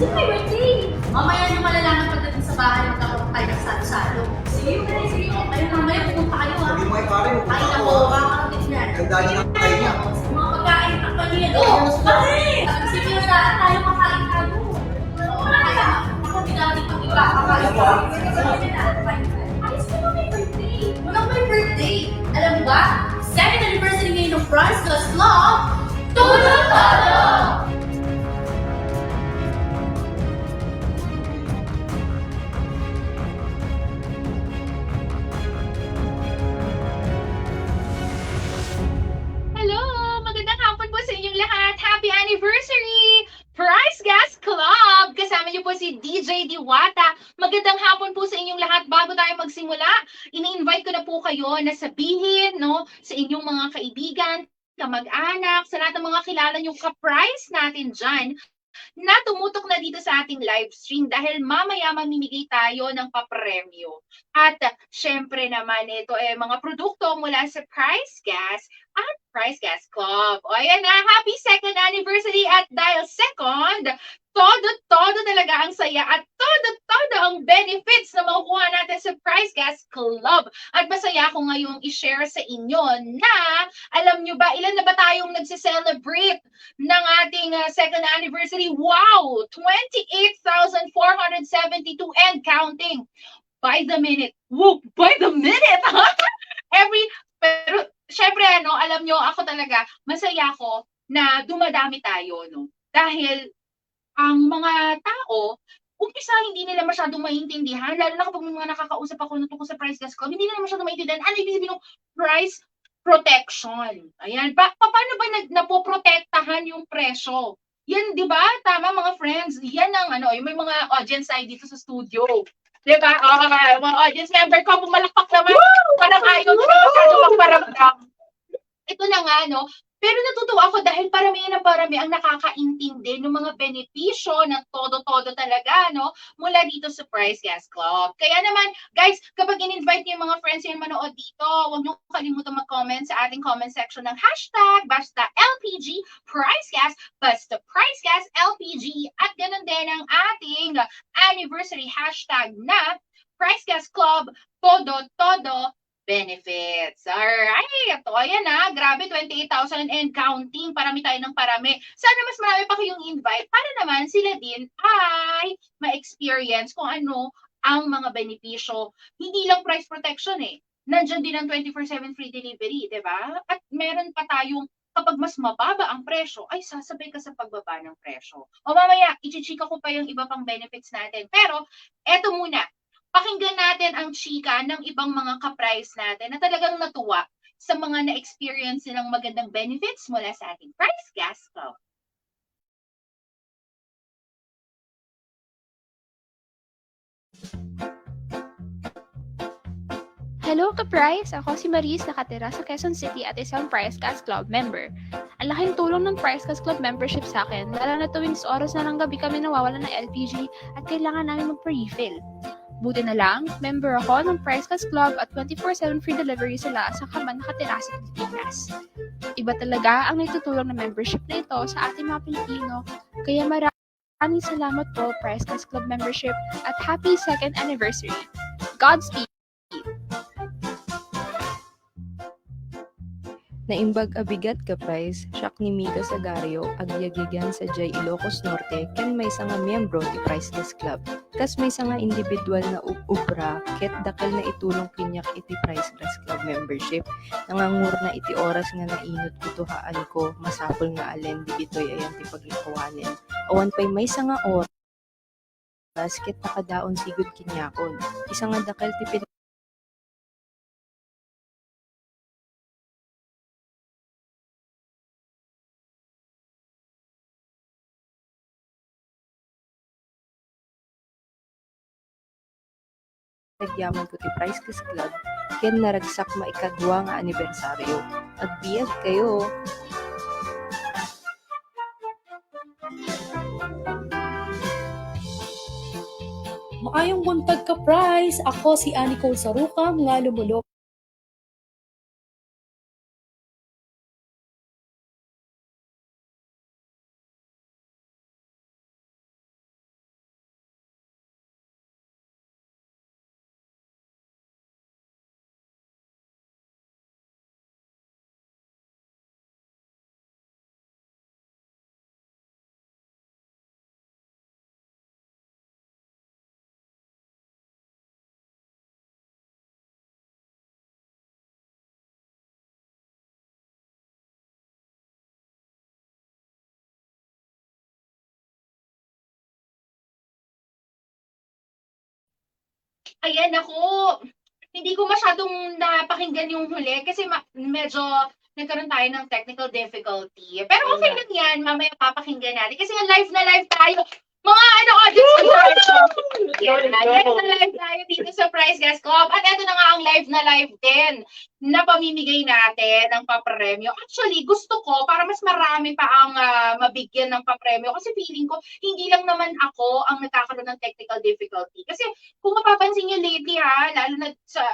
Kasi may birthday. Mamaya nyo malalaman pagdating sa bahay, magkakaroon tayo ng salo-salo. Sige, sige. Ayun, mamaya pupunta kayo ha. Sabi mo ay pare, pupunta Ay, ako. nako, kakarating yan. Ganda niya ng tayo niya. Mga pagkain ng pamilya. Oo, pare! Sige, saan tayo makain tayo? Wala kaya. Ako, di natin pag-ikakakain. Ayos ko na may birthday. Walang may birthday. Alam mo ba? 7th anniversary ngayon ng France Plus Club. Todo! Hello! Magandang hapon po sa inyong lahat. Happy anniversary! Price Gas Club! Kasama niyo po si DJ Diwata. Magandang hapon po sa inyong lahat. Bago tayo magsimula, ini-invite ko na po kayo na sabihin sa inyong mga kaibigan, kamag-anak, sa lahat ng mga kilala niyong ka-price natin dyan, na tumutok na dito sa ating live stream dahil mamaya mamimigay tayo ng papremyo. At syempre naman ito mga produkto mula sa Price Gas at Price Gas Club. O ayan na, happy 2nd anniversary at dahil second, todo talaga ang saya at todo ang benefits na makukuha natin sa Price Gas Club. At masaya ako ngayong i-share sa inyo na, alam nyo ba, ilan na ba tayong nagse-celebrate ng ating 2nd anniversary? Wow! 28,472 and counting. By the minute. Whoop! By the minute! Pero, syempre, alam nyo, ako talaga, masaya ako na dumadami tayo, Dahil, ang mga tao, umpisa hindi nila masyadong maintindihan, lalo na kapag may mga nakakausap ako na tungkol sa Price Gas Club, hindi nila masyadong maintindihan ano ibig sabihin ng price protection. Ayan, paano ba napoprotektahan yung presyo? Yan, di ba? Tama mga friends. Yan ang ano, yung may mga audience tayo dito sa studio. Di ba? Mga audience member ko, pumalakpak naman. Parang ayaw na masyadong magparamdam. Ito na nga, no? Pero natutuwa ako dahil paramihan ng parami ang nakakaintindi ng mga benepisyo ng todo-todo talaga, no? Mula dito sa Price Gas Club. Kaya naman, guys, kapag in-invite niyo yung mga friends niyo manood dito, huwag niyo kalimutan mag-comment sa ating comment section ng hashtag, basta LPG Price Gas, basta Price Gas LPG, at ganun din ang ating anniversary hashtag na Price Gas Club, todo-todo benefits. Alright. O, ayan na. Grabe, 28,000 and counting. Parami tayo ng parami. Sana mas marami pa kayong invite para naman sila din ay ma-experience kung ano ang mga benepisyo. Hindi lang price protection eh. Nandiyan din ang 24/7 free delivery, di ba? At meron pa tayong kapag mas mababa ang presyo, ay sasabay ka sa pagbaba ng presyo. O mamaya, ichichika ko pa yung iba pang benefits natin. Pero, eto muna. Pakinggan natin ang chika ng ibang mga ka-price natin na talagang natuwa sa mga na-experience nilang magandang benefits mula sa ating Price Gas Club. Hello ka-Price! Ako si Maris, nakatira sa Quezon City at isang Price Gas Club member. Ang laking tulong ng Price Gas Club membership sa akin, lalo na tuwing sa oras na ng gabi kami nawawalan ng LPG at kailangan namin mag-refill. Buti na lang, member ako ng Price Gas Club at 24/7 free delivery sila sa kaman nakatira sa Pilipinas. Iba talaga ang naitutulong ng membership na ito sa ating mga Pilipino, kaya maraming salamat po Price Gas Club membership at happy 2nd anniversary. Godspeed! Naimbag abigat ka price, siyak ni Mika Sagario, agyagigan sa Jay Ilocos Norte, ken may nga miyembro ti Price Gas Club. Kas may nga individual na ubra, ket dakil na itulong kinyak iti Price Gas Club membership. Nangangur na iti oras nga nainot ko tuhaan ko, masapol nga alen di bitoy ayan ti paglikawanin. Awan pa'y may nga oras, ket nakadaon sigud kinyakon. Isa nga dakil ti nagyaman ko ti Price Gas Club, ken naragsak maikadwa nga anibersaryo. Agbiag kayo! Maayong buntag ka, Price! Ako si Annie Cole Sarukam, nga lumulok Ayan ako, hindi ko masyadong napakinggan yung huli kasi medyo nagkaroon tayo ng technical difficulty. Pero okay lang yan, mamaya papakinggan natin. Kasi nga live na live tayo. Mga audience live na live tayo dito sa Price Gas Club. At ito na nga ang live na live din na pamimigay natin ng papremyo. Actually, gusto ko para mas marami pa ang mabigyan ng papremyo kasi feeling ko hindi lang naman ako ang nagkakaroon ng technical difficulty. Kasi kung mapapansin niyo lately lalo na sa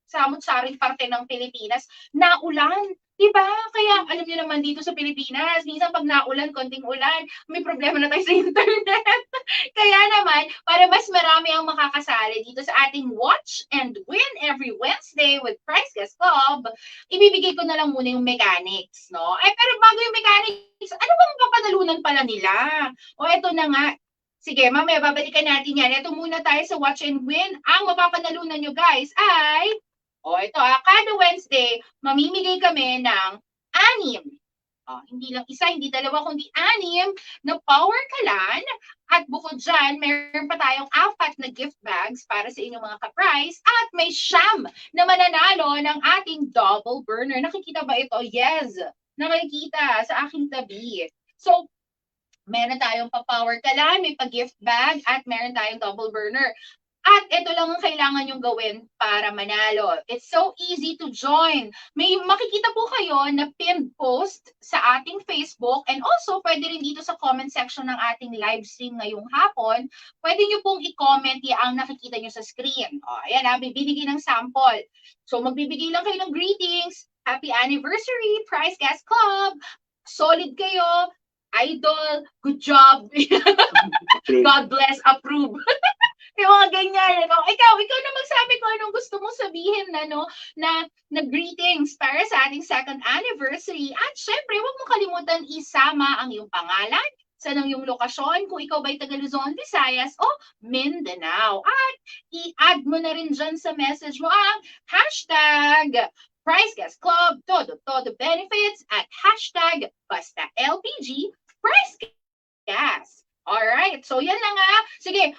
samut-saring parte ng Pilipinas, naulan. Diba? Kaya alam niyo naman dito sa Pilipinas, minsan pag naulan, konting ulan, may problema na tayo sa internet. Kaya naman, para mas marami ang makakasali dito sa ating Watch and Win every Wednesday with Price Gas Club, ibibigay ko na lang muna yung mechanics, no? Ay, pero bago yung mechanics, ano bang papanalunan pala nila? O eto na nga, sige, mamaya babalikan natin yan. Ito muna tayo sa Watch and Win. Ang mapapanalunan nyo guys ay, ito kada Wednesday, mamimigay kami ng 6 Hindi lang isa, hindi dalawa, kundi 6 na power kalan. At bukod dyan, meron pa tayong 4 na gift bags para sa inyong mga ka-prize. At may 9 na mananalo ng ating double burner. Nakikita ba ito? Yes! Nakikita sa aking tabi. So, meron tayong pa-power kalan, may pa-gift bag, at meron tayong double burner. At ito lang ang kailangan yung gawin para manalo. It's so easy to join. May makikita po kayo na pinned post sa ating Facebook, and also pwede rin dito sa comment section ng ating live stream ngayong hapon. Pwede nyo pong i-comment ang nakikita nyo sa screen. Ayan, bibigay ng sample. So magbibigay lang kayo ng greetings. Happy anniversary, Price Gas Club. Solid kayo. Idol. Good job. God bless. Approve. Yung mga ganyan. Ikaw na magsabi ko anong gusto mong sabihin na greetings para sa ating 2nd anniversary. At syempre, huwag mo kalimutan isama ang iyong pangalan, sa iyong lokasyon, kung ikaw ba'y taga Luzon, Visayas o Mindanao. At i-add mo na rin dyan sa message mo ang hashtag Price Gas Club, todo benefits, at hashtag basta LPG Price Gas. Alright, so yan na nga. Sige,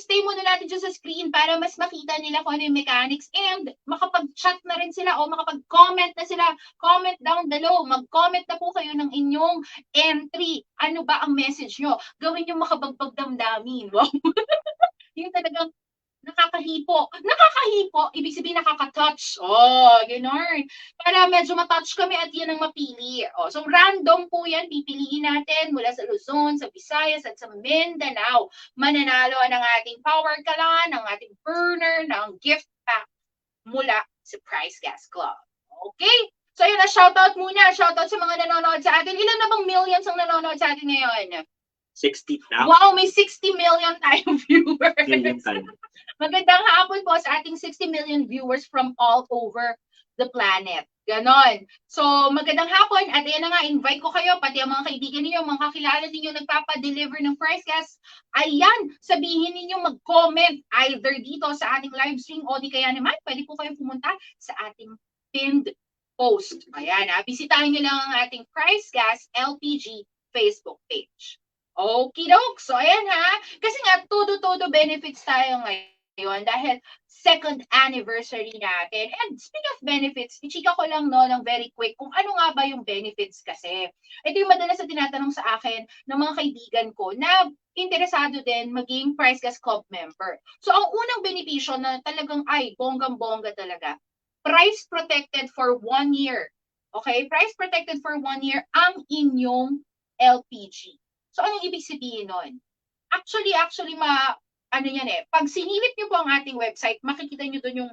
stay muna natin dyan sa screen para mas makita nila kung ano yung mechanics, and makapag-chat na rin sila o makapag-comment na sila. Comment down below. Mag-comment na po kayo ng inyong entry. Ano ba ang message nyo? Gawin yung makabagbag damdamin. Wow. Yung talagang nakakahipo. Nakakahipo, ibig sabihin nakaka-touch. Gano'n. Para medyo ma-touch kami at yan ang mapili. So random po yan. Pipiliin natin mula sa Luzon, sa Visayas, at sa Mindanao. Mananalo ng ating power kalan, ng ating burner, ng gift pack mula sa Price Gas Club. Okay? So yun na, shoutout muna. Shoutout sa mga nanonood sa atin. Ilan na bang millions ang nanonood sa atin ngayon? 60 now. Wow, may 60 million tayong viewers. Million time. Magandang hapon po sa ating 60 million viewers from all over the planet. Ganon. So, magandang hapon. At ayan na nga, invite ko kayo, pati ang mga kaibigan ninyo, mga kakilala ninyo nagpapadeliver ng Price Gas. Ayan, sabihin ninyo mag-comment either dito sa ating live stream o di kaya naman, pwede po kayong pumunta sa ating pinned post. Ayan, bisitahin nyo lang ang ating Price Gas LPG Facebook page. Okey-doke. So, ayan ha. Kasi nga, todo benefits tayo ngayon dahil 2nd anniversary natin. And speaking of benefits, ichika ko lang ng very quick kung ano nga ba yung benefits kasi. Ito yung madalas na tinatanong sa akin ng mga kaibigan ko na interesado din maging Price Gas Club member. So, ang unang benepisyo na talagang bonggang-bongga talaga, price protected for 1 year. Okay? Price protected for 1 year ang inyong LPG. So, anong ibig sabihin nun? Actually, pag sinilip nyo po ang ating website, makikita nyo doon yung,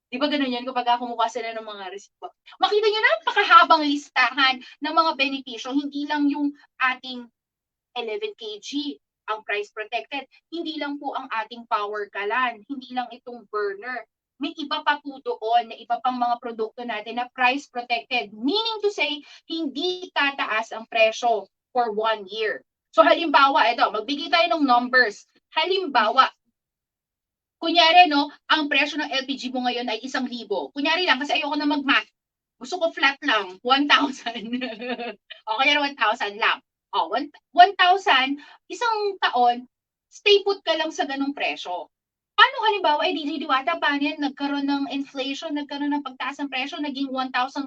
di ba ganun yan kapag kumukuha sila ng mga resibo? Makita nyo na napakahabang listahan ng mga benepisyo, hindi lang yung ating 11 kg ang price protected, hindi lang po ang ating power kalan, hindi lang itong burner. May iba pa po doon na iba pang mga produkto natin na price protected, meaning to say, hindi tataas ang presyo for 1 year. So halimbawa, magbigay tayo ng numbers. Halimbawa, kunyari ang presyo ng LPG mo ngayon ay 1,000. Kunyari lang, kasi ayoko na mag-math. Gusto ko flat lang, 1,000. O kaya 1,000 lang. 1,000, isang taon, stay put ka lang sa ganung presyo. Paano halimbawa, DJ Diwata, paano yan? Nagkaroon ng inflation, nagkaroon ng pagtaas ng presyo, naging 1,100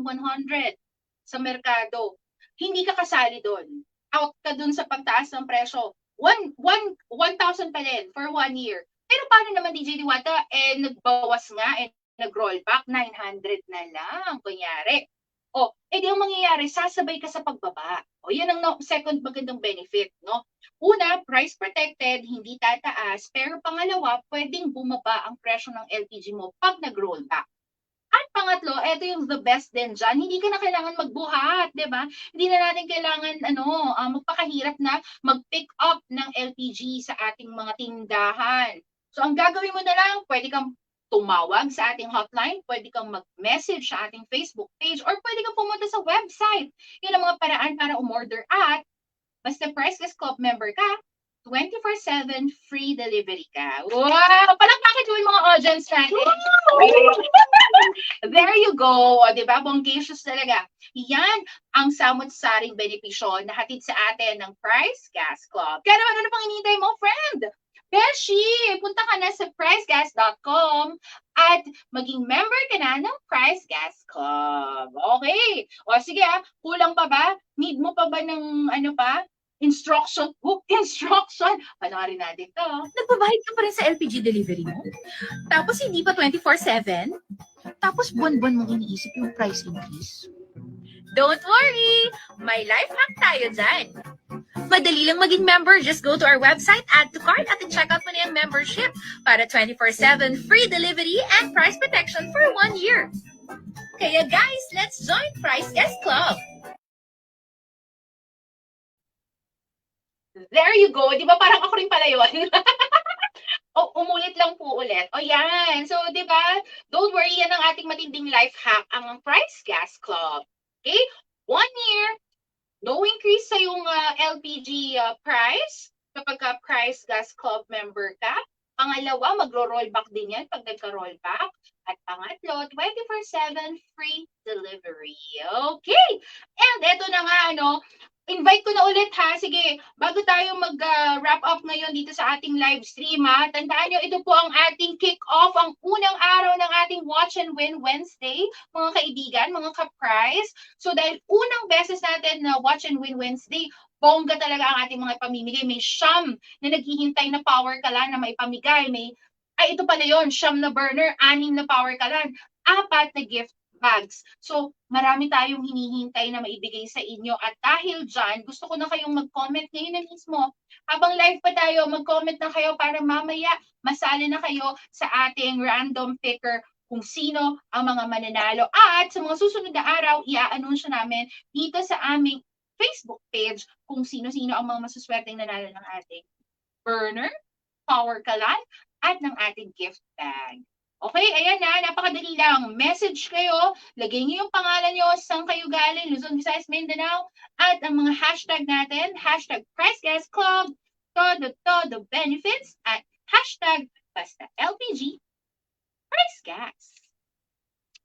sa merkado. Hindi ka kasali doon. Out ka dun sa pagtaas ng presyo. 1,000 pa din for 1 year. Pero paano naman, DJ Diwata, nagbawas nga, nag-roll back, 900 na lang, kunyari. Di ang mangyayari, sasabay ka sa pagbaba. Yan ang second magandang benefit, no? Una, price protected, hindi tataas, pero pangalawa, pwedeng bumaba ang presyo ng LPG mo pag nag-roll back. At pangatlo, ito yung the best din dyan. Hindi ka na kailangan magbuhat, di ba? Hindi na natin kailangan magpakahirap na mag-pick up ng LPG sa ating mga tindahan. So, ang gagawin mo na lang, pwede kang tumawag sa ating hotline, pwede kang mag-message sa ating Facebook page, or pwede kang pumunta sa website. Yan ang mga paraan para umorder at basta Price Gas Club member ka, 24/7 free delivery ka. Wow! Palakpakan mo yung mga audience natin. There you go. O, diba? Bonggacious talaga. Yan ang samot-saring benepisyo na hatid sa atin ng Price Gas Club. Kaya naman, ano pang hinihintay mo, friend? Beshi, punta ka na sa pricegas.com at maging member ka na ng Price Gas Club. Okay. O sige kulang pa ba? Need mo pa ba ng instruction? Instruction! Panoorin natin to. Nagbabayad ka pa rin sa LPG delivery mo? Tapos hindi pa 24/7? Tapos buwan-buwan mong iniisip yung price increase? Don't worry! May life hack tayo dyan. Madali lang maging member. Just go to our website, add to cart, at check out mo na yung membership para 24/7 free delivery and price protection for 1 year. Kaya guys, let's join Price Gas Club! There you go. Di ba parang ako rin pala yun? O, umulit lang po ulit. O yan. So, di ba? Don't worry, yan ang ating matinding life hack, ang Price Gas Club. Okay? 1 year, no increase sa yung LPG price kapag Price Gas Club member ka. Pangalawa, magro-rollback din yan pag nagka-rollback. At pangatlo, 24/7 free delivery. Okay. And eto na nga, invite ko na ulit ha. Sige, bago tayo mag-wrap up ngayon dito sa ating live stream ha. Tandaan nyo, ito po ang ating kick-off, ang unang araw ng ating Watch and Win Wednesday, mga kaibigan, mga ka-prize. So dahil unang beses natin na Watch and Win Wednesday, bongga talaga ang ating mga pamimigay. May siyam na naghihintay na power kalan na may pamigay. Ito pala yun, siyam na burner, 6 na power kalan, 4 na gift bags. So, marami tayong hinihintay na maibigay sa inyo. At dahil dyan, gusto ko na kayong mag-comment ngayon na mismo. Habang live pa tayo, mag-comment na kayo para mamaya masali na kayo sa ating random picker kung sino ang mga mananalo. At sa mga susunod na araw, i-anunsyo namin dito sa aming Facebook page kung sino-sino ang mga masuswerteng nanalo ng ating burner, power kalan, at ng ating gift bag. Okay, ayan na, napakadali lang. Message kayo, lagay niyo yung pangalan nyo, saan kayo galing, Luzon, Visayas, Mindanao, at ang mga hashtag natin, hashtag Price Gas Club, todo benefits, at hashtag basta LPG Price Gas.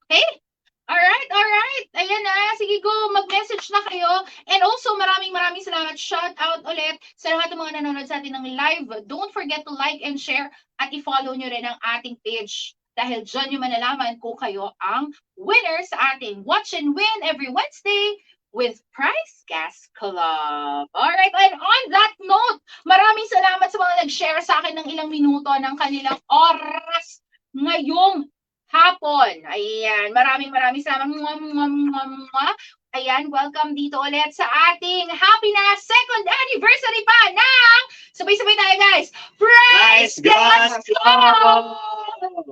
Okay? Alright. Ayan na. Sige, go. Mag-message na kayo. And also, maraming salamat. Shout out ulit sa lahat ng mga nanonood sa atin ng live. Don't forget to like and share at i-follow nyo rin ang ating page. Dahil dyan nyo manalaman kung kayo ang winner sa ating Watch and Win every Wednesday with Price Gas Club. Alright, and on that note, maraming salamat sa mga nag-share sa akin ng ilang minuto ng kanilang oras ngayong hapon. Ayan, maraming salamat. Ayan, welcome dito ulit sa ating happy na second anniversary pa ng sabay-sabay tayo guys, Price Gas Club!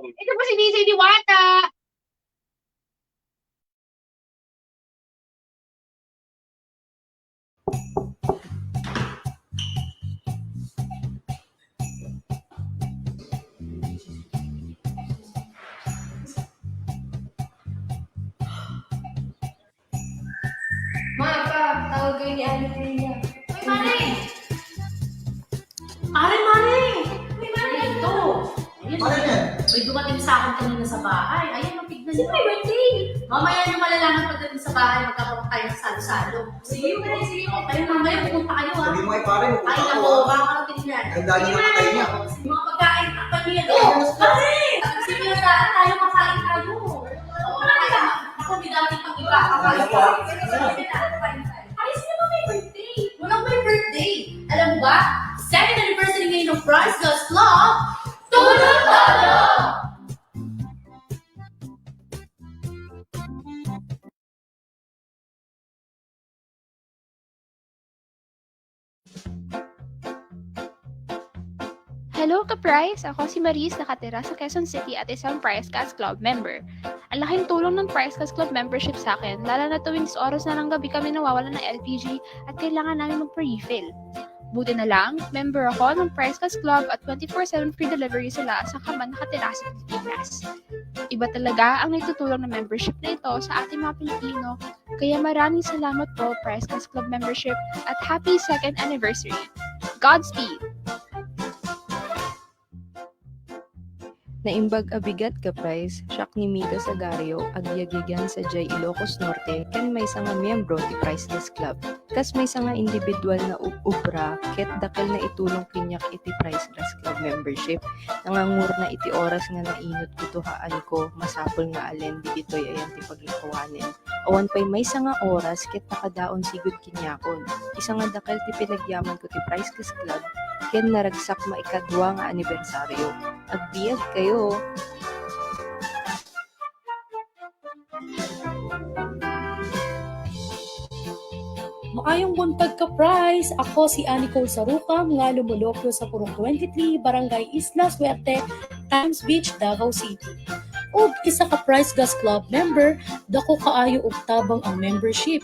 Ito po si DJ Diwata. Tawag kayo ni Ate Tia. Uy, Mane! Uy, Mane! Ito! Bakit yan? Uy, dumating sa akin kanina sa bahay. Ayun, mapignan niyo. May birthday! Mamaya niyo malalaman pagdating sa bahay, magkakaroon tayo ng salo-salo. Sige. Ayun, mamaya pupunta kayo ha. Sabi mo ay pare, Ay, pupunta nako, ako. baka ka tinignan. Ang dami na nakatay niya. Mga pagkain, takpan niyo yan. Pare! Sige na tayo, makain tayo. Ako, may dating pag-iba. Kakain tayo. Ayos naman may birthday. Walang may birthday. Alam mo ba? Second anniversary ngayon ng Price Gas Club. Tulong-talo! Hello ka-Price! Ako si Maris, nakatira sa Quezon City at isang Price Gas Club member. Ang laking tulong ng Price Gas Club membership sa akin, lalo na tuwing oras na ng gabi kami nawawalan ng LPG at kailangan namin mag-refill. Buti na lang, member ako ng Price Gas Club at 24/7 free delivery sila sa kaman nakatira sa Pilipinas. Iba talaga ang naitutulong ng membership na ito sa ating mga Pilipino, kaya maraming salamat po Price Gas Club membership at happy second anniversary! Godspeed! Naimbag abigat ka price, siak ni Milo Sagario, agyagigan sa Jay Ilocos Norte, ken may nga miyembro ti Priceless Club. Kas may nga individual na ubra, ket dakil na itulong kinyak iti Priceless Club membership. Nangangur na iti oras nga nainot ko haan ko, masapol nga alen di ito'y ayan ti paglakawanin. Awan pa'y may nga oras, ket nakadaon sigud kinyakon. Isa nga dakil ti pinagyaman ko ti Priceless Club, ken naragsak maikadwa nga anibersaryo. Agbiag kayo! Maayong buntag ka price. Ako si Nicole Saruca, nga lumulokyo sa Purong 23, Barangay Isla Suerte, Times Beach, Davao City. Og isa ka Price Gas Club member, dako kaayo og tabang ang membership.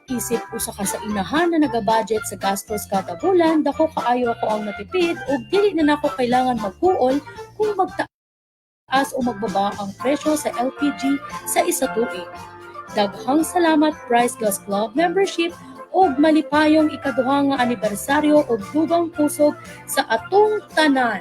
Isip usa ka sa inahan na naga-budget sa gastos kada bulan, dako kaayo ako ang natipid og dili na nako kailangan magkuol kung magtaas o magbaba ang presyo sa LPG sa isa tuig. Daghang salamat Price Gas Club membership og malipayong ikaduha nga anibersaryo og dugang pusog sa atong tanan.